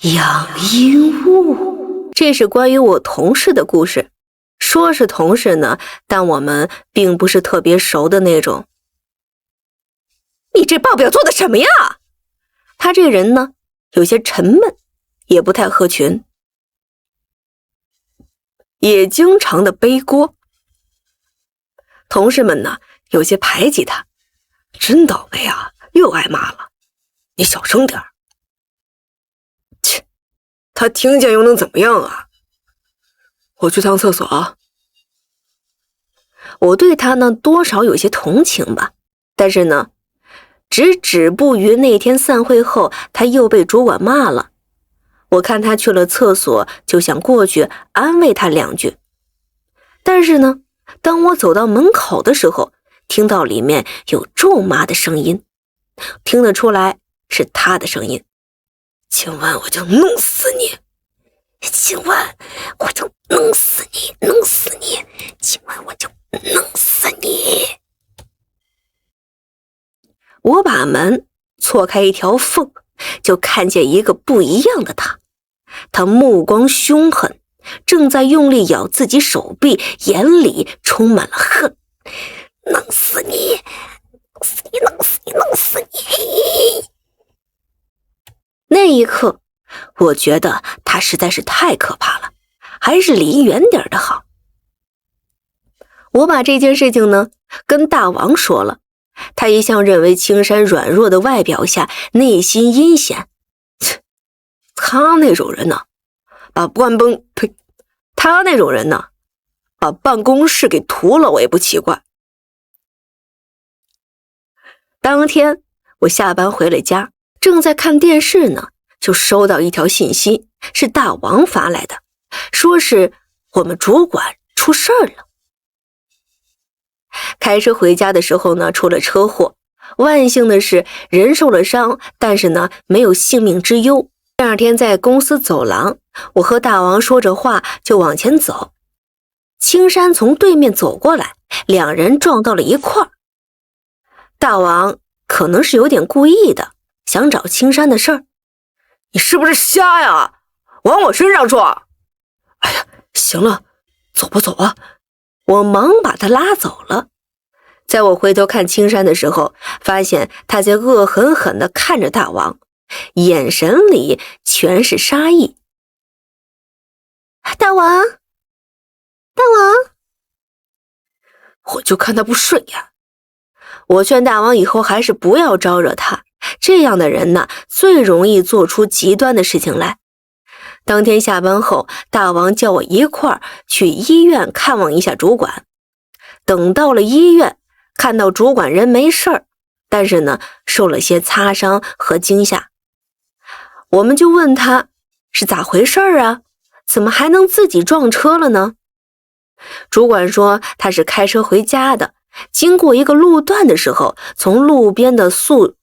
养阴物，这是关于我同事的故事。说是同事呢，但我们并不是特别熟的那种。你这报表做的什么呀？他这人呢，有些沉闷，也不太合群，也经常的背锅。同事们呢，有些排挤他，真倒霉啊，又挨骂了。你小声点儿。切，他听见又能怎么样啊？我去趟厕所啊。我对他呢多少有些同情吧，但是呢，只止步于那天散会后他又被主管骂了。我看他去了厕所，就想过去安慰他两句。但是呢，当我走到门口的时候，听到里面有咒骂的声音，听得出来是他的声音。今晚我就弄死你！今晚我就弄死你，弄死你！今晚我就弄死你！我把门错开一条缝，就看见一个不一样的他。他目光凶狠，正在用力咬自己手臂，眼里充满了恨。弄死你！弄死你！弄死你！弄死你！那一刻，我觉得他实在是太可怕了，还是离远点的好。我把这件事情呢跟大王说了，他一向认为青山软弱的外表下内心阴险。他那种人呢，把办公室给屠了，我也不奇怪。当天我下班回了家，正在看电视呢，就收到一条信息，是大王发来的，说是我们主管出事儿了。开车回家的时候呢，出了车祸，万幸的是人受了伤，但是呢没有性命之忧。第二天在公司走廊，我和大王说着话就往前走，青山从对面走过来，两人撞到了一块儿。大王可能是有点故意的，想找青山的事儿。你是不是瞎呀？往我身上撞！哎呀，行了，走吧走吧。我忙把他拉走了。在我回头看青山的时候，发现他在恶狠狠地看着大王，眼神里全是杀意。大王，大王，我就看他不顺眼。我劝大王以后还是不要招惹他，这样的人呢，最容易做出极端的事情来。当天下班后，大王叫我一块儿去医院看望一下主管。等到了医院，看到主管人没事儿，但是呢，受了些擦伤和惊吓。我们就问他是咋回事啊？怎么还能自己撞车了呢？主管说他是开车回家的，经过一个路段的时候，从路边的树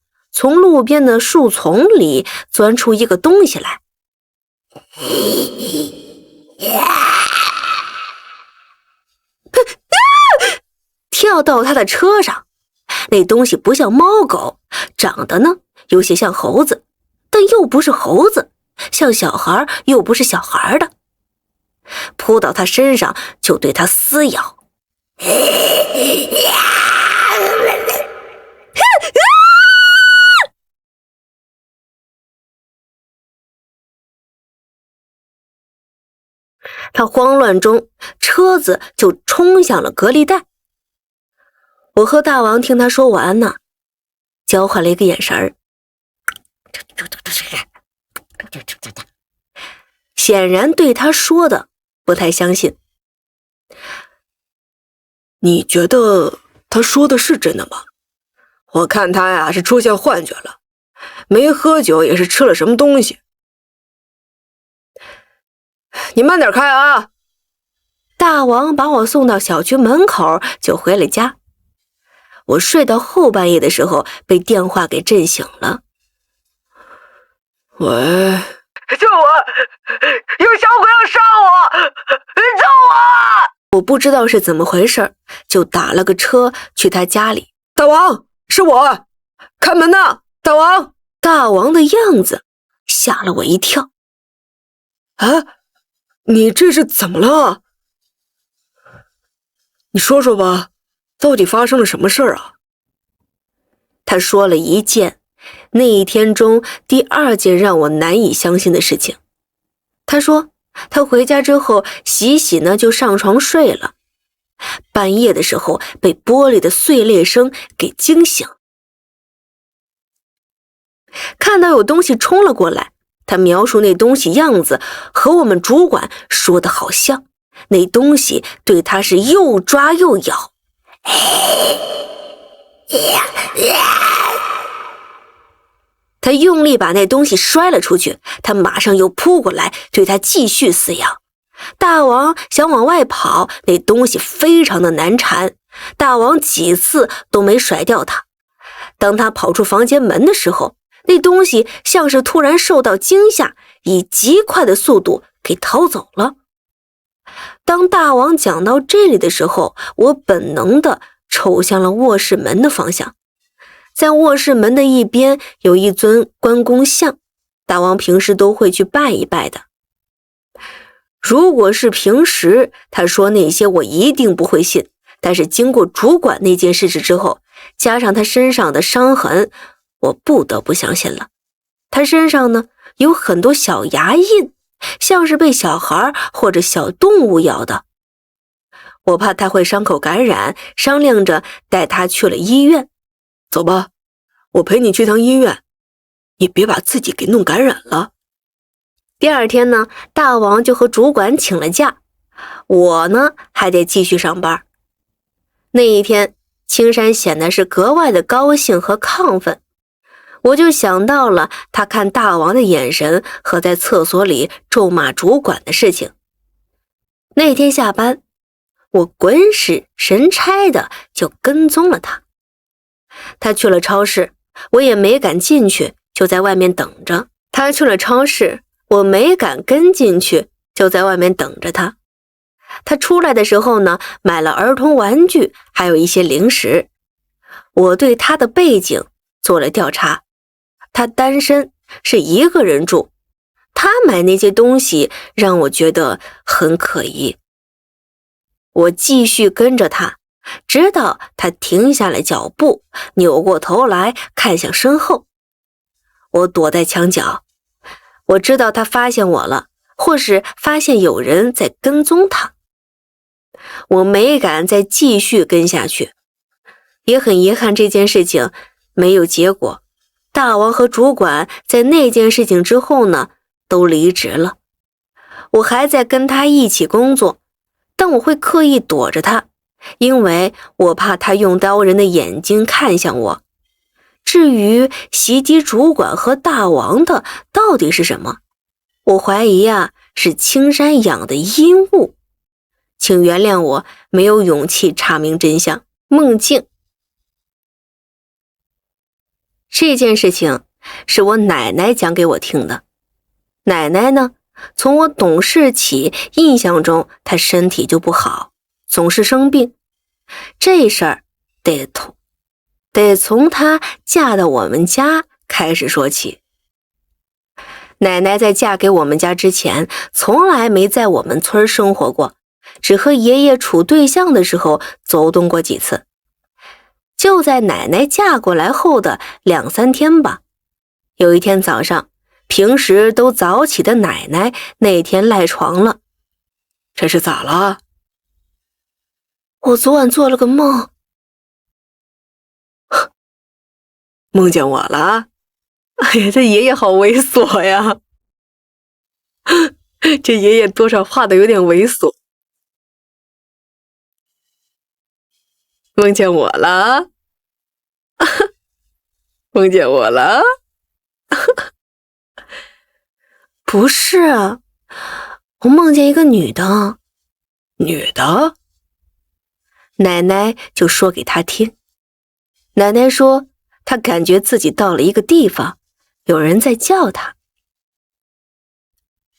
丛里钻出一个东西来。跳到他的车上。那东西不像猫狗，长得呢有些像猴子，但又不是猴子，像小孩又不是小孩的。扑到他身上就对他撕咬。他慌乱中，车子就冲向了隔离带。我和大王听他说完呢，交换了一个眼神儿，显然对他说的不太相信。你觉得他说的是真的吗？我看他呀是出现幻觉了，没喝酒也是吃了什么东西。你慢点开啊！大王把我送到小区门口就回了家。我睡到后半夜的时候被电话给震醒了。喂，救我！有小鬼要杀我！救我！我不知道是怎么回事，就打了个车去他家里。大王，是我，开门呐！大王！大王的样子吓了我一跳。啊，你这是怎么了？你说说吧，到底发生了什么事儿啊？他说了一件那一天中第二件让我难以相信的事情。他说他回家之后洗洗呢就上床睡了，半夜的时候被玻璃的碎裂声给惊醒，看到有东西冲了过来。他描述那东西样子和我们主管说的好像，那东西对他是又抓又咬。他用力把那东西摔了出去，他马上又扑过来对他继续撕咬。大王想往外跑，那东西非常的难缠，大王几次都没甩掉他。当他跑出房间门的时候，那东西像是突然受到惊吓，以极快的速度给逃走了。当大王讲到这里的时候，我本能地瞅向了卧室门的方向。在卧室门的一边有一尊关公像，大王平时都会去拜一拜的。如果是平时，他说那些我一定不会信，但是经过主管那件事之后，加上他身上的伤痕，我不得不相信了。他身上呢有很多小牙印，像是被小孩或者小动物咬的。我怕他会伤口感染，商量着带他去了医院。走吧，我陪你去趟医院，你别把自己给弄感染了。第二天呢，大王就和主管请了假，我呢还得继续上班。那一天，青山显得是格外的高兴和亢奋，我就想到了他看大王的眼神和在厕所里咒骂主管的事情。那天下班，我鬼使神差的就跟踪了他。他去了超市，我也没敢进去，就在外面等着。他去了超市，我没敢跟进去，就在外面等着他。他出来的时候呢，买了儿童玩具，还有一些零食。我对他的背景做了调查，他单身，是一个人住。他买那些东西让我觉得很可疑。我继续跟着他，直到他停下了脚步，扭过头来看向身后。我躲在墙角，我知道他发现我了，或是发现有人在跟踪他。我没敢再继续跟下去，也很遗憾这件事情没有结果。大王和主管在那件事情之后呢，都离职了。我还在跟他一起工作，但我会刻意躲着他，因为我怕他用刀人的眼睛看向我。至于袭击主管和大王的到底是什么，我怀疑是青山养的阴物。请原谅我没有勇气查明真相。梦境这件事情是我奶奶讲给我听的。奶奶呢，从我懂事起，印象中她身体就不好，总是生病。这事儿得从她嫁到我们家开始说起。奶奶在嫁给我们家之前，从来没在我们村生活过，只和爷爷处对象的时候走动过几次。就在奶奶嫁过来后的2、3天吧，有一天早上，平时都早起的奶奶那天赖床了。这是咋了？我昨晚做了个梦。梦见我了？哎呀，这爷爷好猥琐呀！这爷爷多少画的有点猥琐。梦见我了？梦见我了？不是，我梦见一个女的。女的？奶奶就说给他听。奶奶说她感觉自己到了一个地方，有人在叫她。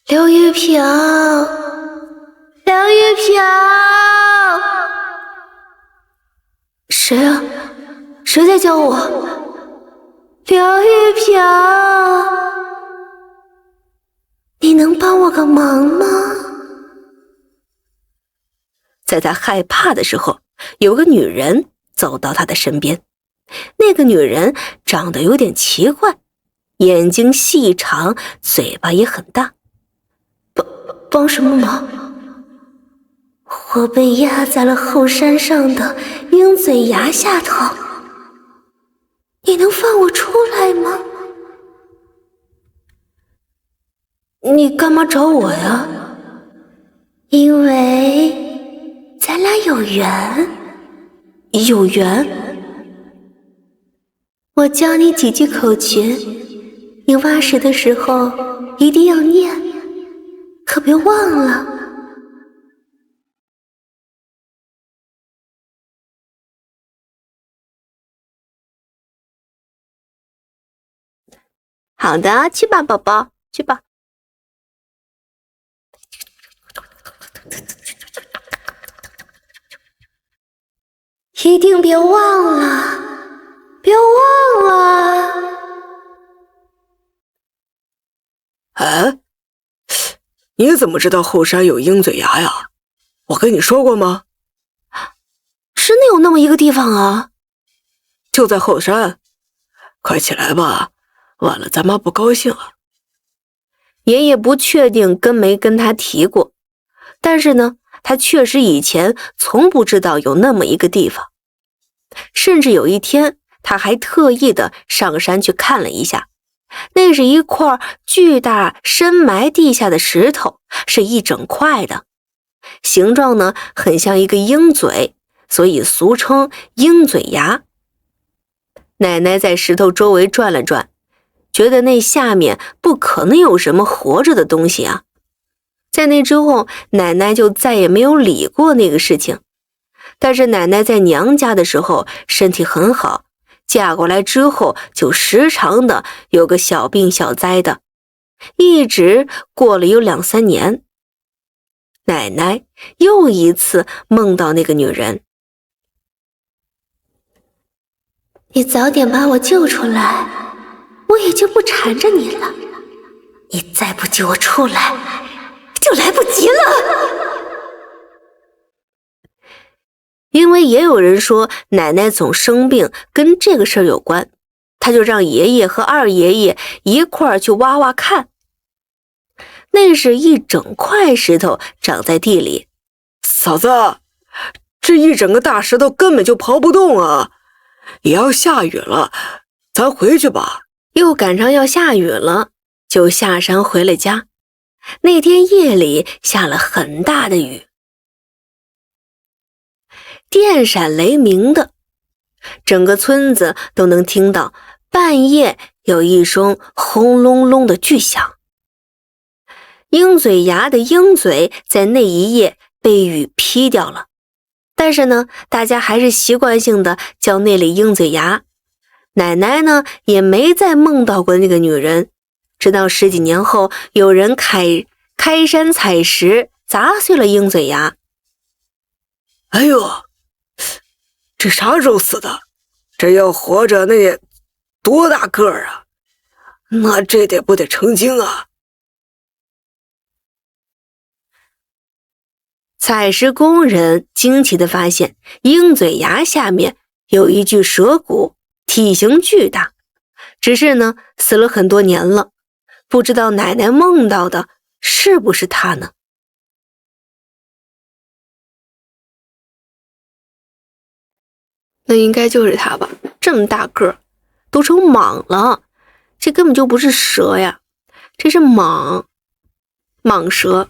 刘玉萍，刘玉萍。谁啊？谁在叫我？刘玉萍。你能帮我个忙吗？在他害怕的时候，有个女人走到他的身边。那个女人长得有点奇怪，眼睛细长，嘴巴也很大。帮什么忙？我被压在了后山上的鹰嘴崖下头，你能放我出来吗？你干嘛找我呀？因为咱俩有缘。有缘？我教你几句口诀，你挖屎的时候一定要念，可别忘了。好的，去吧，宝宝，去吧。一定别忘了，别忘了。哎，你怎么知道后山有鹰嘴崖呀？我跟你说过吗？真的有那么一个地方啊？就在后山，快起来吧，晚了咱妈不高兴啊。爷爷不确定没跟他提过，但是呢，他确实以前从不知道有那么一个地方。甚至有一天，他还特意的上山去看了一下，那是一块巨大深埋地下的石头，是一整块的，形状呢很像一个鹰嘴，所以俗称鹰嘴崖。奶奶在石头周围转了转，觉得那下面不可能有什么活着的东西啊。在那之后，奶奶就再也没有理过那个事情。但是奶奶在娘家的时候身体很好，嫁过来之后就时常的有个小病小灾的，一直过了有2-3年。奶奶又一次梦到那个女人。你早点把我救出来，我也就不缠着你了。你再不救我出来，就来不及了。因为也有人说奶奶总生病跟这个事儿有关，他就让爷爷和二爷爷一块儿去挖挖看。那是一整块石头长在地里。嫂子，这一整个大石头根本就刨不动啊！也要下雨了，咱回去吧。又赶上要下雨了，就下山回了家。那天夜里下了很大的雨，电闪雷鸣的，整个村子都能听到，半夜有一声轰隆隆的巨响。鹰嘴崖的鹰嘴在那一夜被雨劈掉了，但是呢，大家还是习惯性的叫那里鹰嘴崖。奶奶呢，也没再梦到过那个女人，直到10几年后，有人开山采石，砸碎了鹰嘴崖。哎呦，这啥时候死的？这要活着那也多大个儿啊？那这得不得成精啊？采石工人惊奇地发现，鹰嘴崖下面有一具蛇骨，体型巨大，只是呢，死了很多年了，不知道奶奶梦到的是不是他呢？那应该就是他吧，这么大个儿，都成蟒了，这根本就不是蛇呀，这是蟒蛇，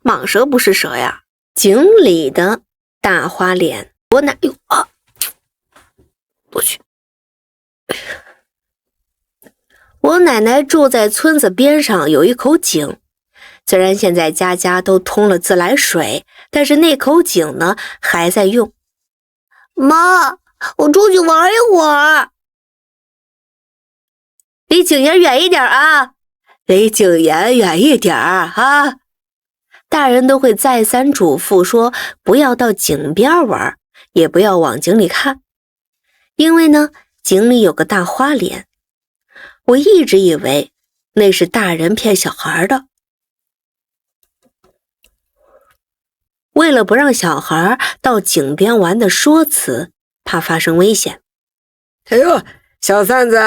蟒蛇不是蛇呀。井里的大花脸，我奶呦啊，我去！我奶奶住在村子边上，有一口井。虽然现在家家都通了自来水，但是那口井呢还在用。妈，我出去玩一会儿。离井沿远一点啊！离井沿远一点啊！大人都会再三嘱咐说，不要到井边玩，也不要往井里看，因为呢，井里有个大花脸。我一直以为那是大人骗小孩的，为了不让小孩到井边玩的说辞，怕发生危险。哎呦，小三子，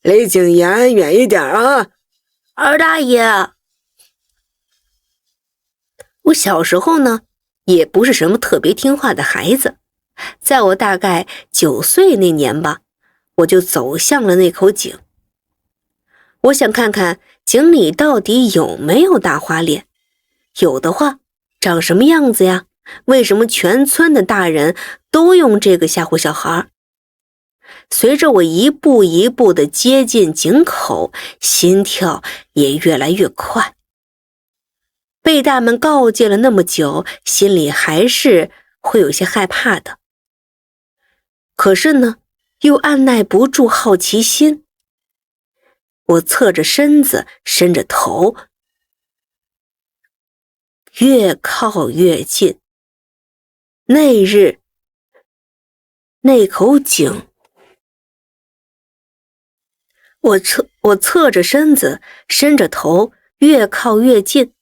离井沿远一点啊！二大爷，我小时候呢，也不是什么特别听话的孩子。在我大概9岁那年吧，我就走向了那口井。我想看看井里到底有没有大花脸，有的话，长什么样子呀？为什么全村的大人都用这个吓唬小孩？随着我一步一步地接近井口，心跳也越来越快。被大们告诫了那么久，心里还是会有些害怕的。可是呢，又按耐不住好奇心。我侧着身子，伸着头，越靠越近。那日，那口井，我侧着身子，伸着头，越靠越近。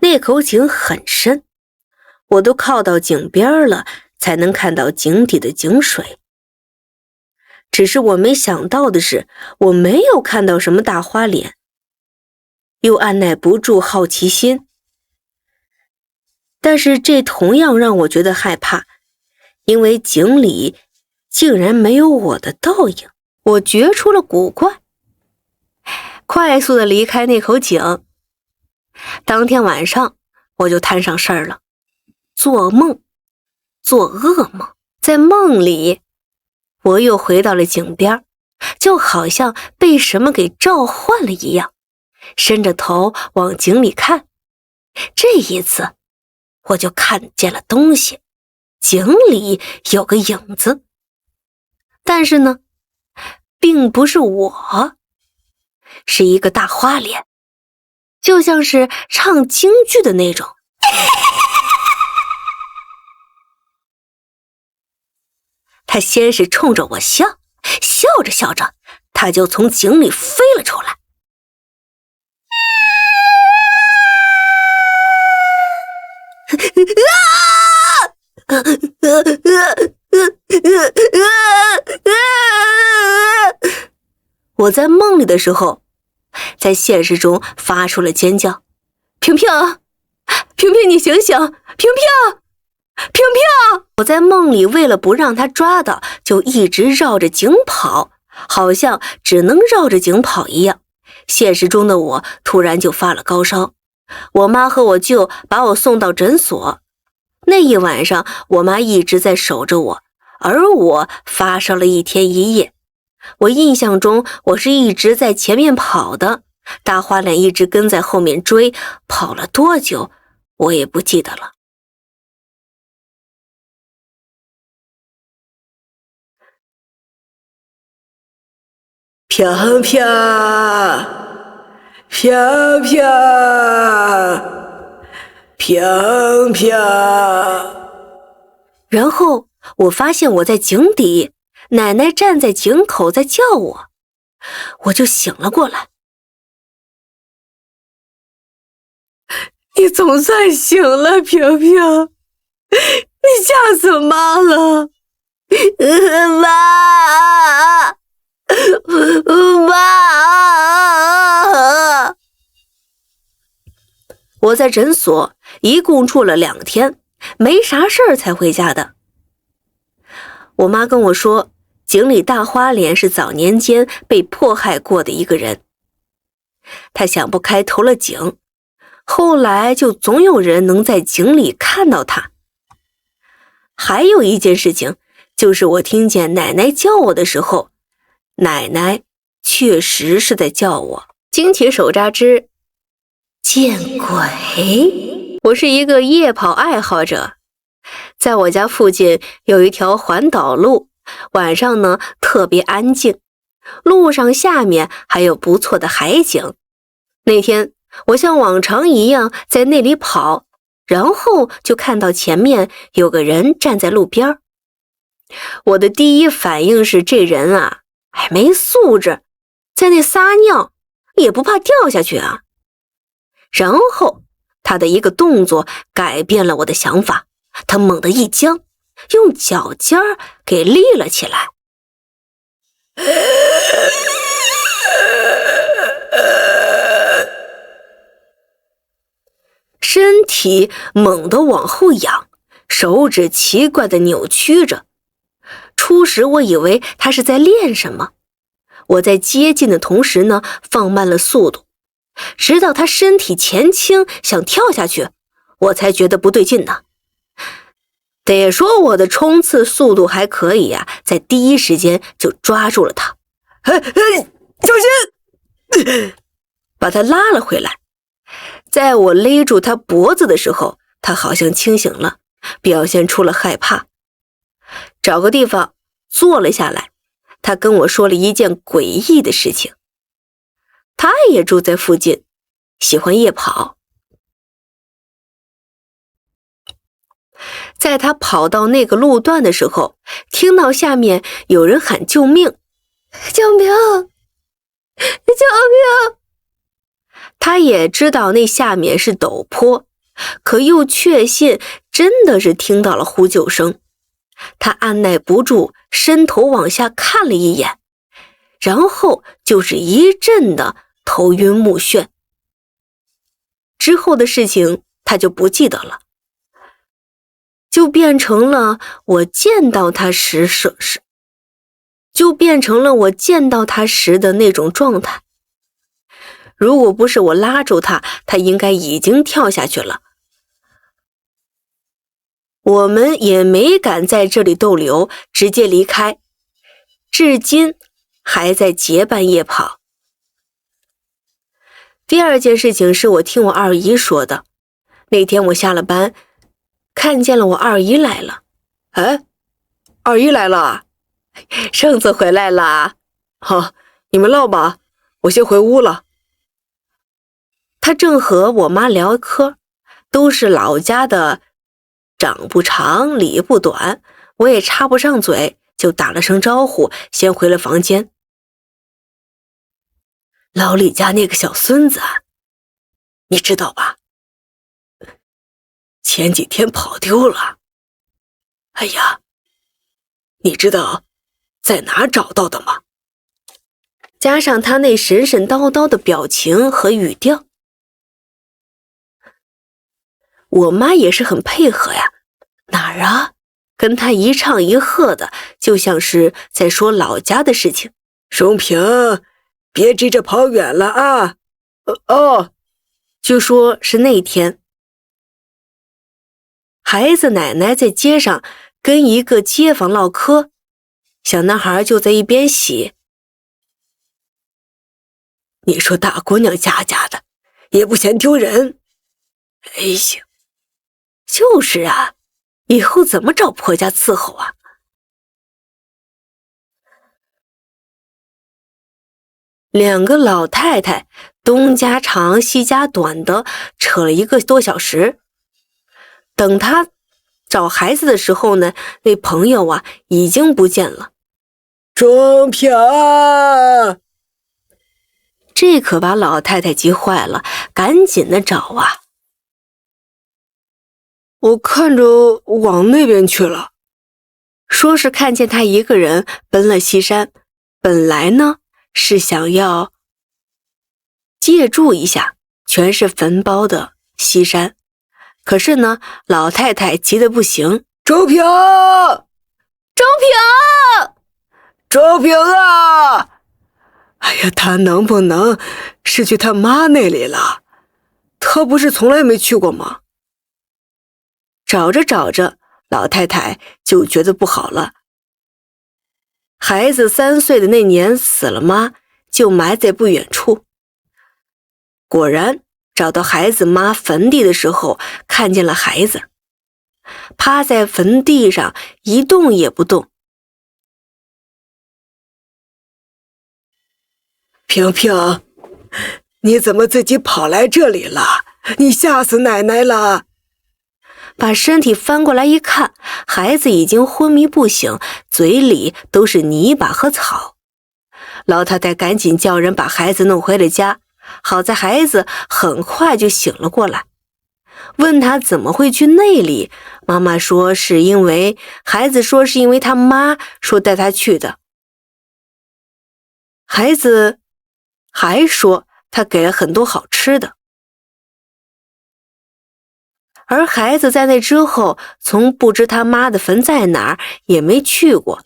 那口井很深，我都靠到井边了，才能看到井底的井水。只是我没想到的是，我没有看到什么大花脸，又按耐不住好奇心。但是这同样让我觉得害怕，因为井里竟然没有我的倒影。我觉出了古怪，快速地离开那口井。当天晚上我就摊上事儿了，做噩梦。在梦里，我又回到了井边，就好像被什么给召唤了一样，伸着头往井里看。这一次，我就看见了东西，井里有个影子。但是呢，并不是我，是一个大花脸，就像是唱京剧的那种。他先是冲着我笑，笑着笑着，他就从井里飞了出来。我在梦里的时候，在现实中发出了尖叫：萍萍，萍萍，你醒醒，萍萍，萍萍！我在梦里为了不让他抓到，就一直绕着井跑，好像只能绕着井跑一样。现实中的我突然就发了高烧，我妈和我舅把我送到诊所。那一晚上，我妈一直在守着我，而我发烧了1天1夜。我印象中，我是一直在前面跑的，大花脸一直跟在后面追，跑了多久，我也不记得了。飘飘飘飘飘飘。然后我发现我在井底，奶奶站在井口在叫我，我就醒了过来。你总算醒了，飘飘，你吓死妈了。妈，妈！我在诊所一共住了2天，没啥事儿才回家的。我妈跟我说，井里大花脸是早年间被迫害过的一个人，他想不开投了井，后来就总有人能在井里看到他。还有一件事情，就是我听见奶奶叫我的时候，奶奶确实是在叫我。惊奇手札之见鬼！我是一个夜跑爱好者，在我家附近有一条环岛路，晚上呢特别安静，路上下面还有不错的海景。那天我像往常一样在那里跑，然后就看到前面有个人站在路边。我的第一反应是，这人啊，没素质，在那撒尿也不怕掉下去啊。然后他的一个动作改变了我的想法，他猛地一僵，用脚尖儿给立了起来。身体猛地往后仰，手指奇怪地扭曲着。初时我以为他是在练什么，我在接近的同时呢，放慢了速度，直到他身体前倾想跳下去，我才觉得不对劲呢。得说我的冲刺速度还可以呀，在第一时间就抓住了他，小心！把他拉了回来。在我勒住他脖子的时候，他好像清醒了，表现出了害怕。找个地方坐了下来，他跟我说了一件诡异的事情。他也住在附近，喜欢夜跑。在他跑到那个路段的时候，听到下面有人喊救命，救命！救命！他也知道那下面是陡坡，可又确信真的是听到了呼救声。他按耐不住，伸头往下看了一眼，然后就是一阵的头晕目眩。之后的事情他就不记得了，就变成了我见到他时的那种状态。如果不是我拉住他，他应该已经跳下去了。我们也没敢在这里逗留，直接离开，至今还在结伴夜跑。第二件事情是我听我二姨说的。那天我下了班，看见了我二姨来了。哎，二姨来了，圣子回来了。好，你们唠吧，我先回屋了。她正和我妈聊嗑，都是老家的长不长理不短，我也插不上嘴，就打了声招呼，先回了房间。老李家那个小孙子，你知道吧？前几天跑丢了。哎呀，你知道在哪找到的吗？加上他那神神叨叨的表情和语调，我妈也是很配合呀。哪儿啊？跟他一唱一和的，就像是在说老家的事情。荣平，别急着跑远了啊！据说是那天，孩子奶奶在街上跟一个街坊唠嗑，小男孩就在一边洗。你说大姑娘家的，也不嫌丢人。哎呀，就是啊，以后怎么找婆家伺候啊？两个老太太东家长西家短的扯了1个多小时。等他找孩子的时候呢，那朋友啊已经不见了。钟平，这可把老太太急坏了，赶紧的找啊。我看着往那边去了，说是看见他一个人奔了西山，本来呢是想要借助一下全是坟包的西山，可是呢老太太急得不行。周平，周平啊！哎呀，他能不能是去他妈那里了？他不是从来没去过吗？找着找着，老太太就觉得不好了。孩子3岁的那年死了妈，就埋在不远处。果然找到孩子妈坟地的时候，看见了孩子趴在坟地上一动也不动。平平，你怎么自己跑来这里了？你吓死奶奶了！把身体翻过来一看，孩子已经昏迷不醒，嘴里都是泥巴和草。老太太赶紧叫人把孩子弄回了家，好在孩子很快就醒了过来。问他怎么会去那里，妈妈说孩子说是因为他妈说带他去的。孩子还说他给了很多好吃的。而孩子在那之后从不知他妈的坟在哪儿也没去过，